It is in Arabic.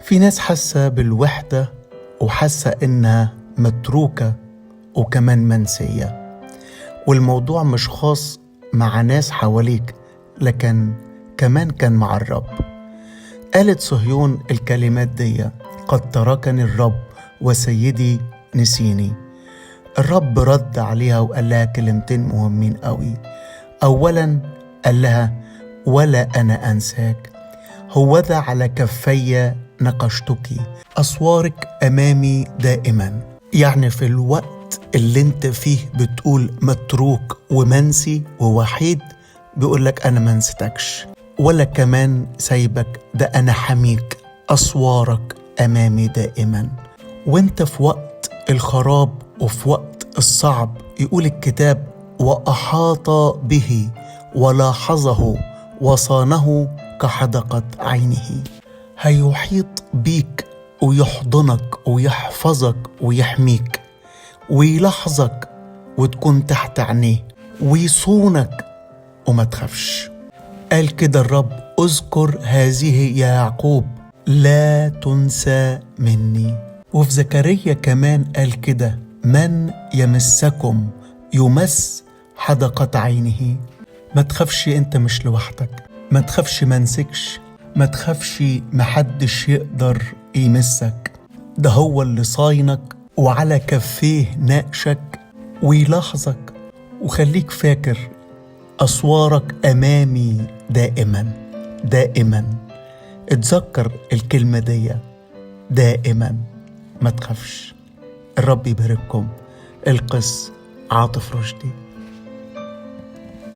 في ناس حاسة بالوحدة وحاسة إنها متروكة وكمان منسية، والموضوع مش خاص مع ناس حواليك لكن كمان كان مع الرب. قالت صهيون الكلمات دي: قد تركني الرب وسيدي نسيني. الرب رد عليها وقال لها كلمتين مهمين قوي. أولا قال لها: ولا أنا أنساك، هوذا على كفي نقشتك، أسوارك أمامي دائما. يعني في الوقت اللي انت فيه بتقول متروك ومنسي ووحيد، بيقولك أنا ما نسيتكش ولا كمان سايبك، ده أنا حميك، أسوارك أمامي دائما. وانت في وقت الخراب وفي وقت الصعب، يقول الكتاب: وأحاط به ولاحظه وصانه كحدقة عينه. هيحيط بيك ويحضنك ويحفظك ويحميك ويلاحظك وتكون تحت عينيه ويصونك وما تخافش. قال كده الرب: اذكر هذه يا يعقوب، لا تنسى مني. وفي زكريا كمان قال كده: من يمسكم يمس حدقة عينه. ما تخافش، انت مش لوحدك، ما تخافش، ما نسكش، ما تخافش، محدش يقدر يمسك، ده هو اللي صاينك وعلى كفيه ناقشك ويلاحظك. وخليك فاكر: أسوارك أمامي دائما دائما. اتذكر الكلمة دي دائما، ما تخافش. الرب يبارككم. القس عاطف رشدي.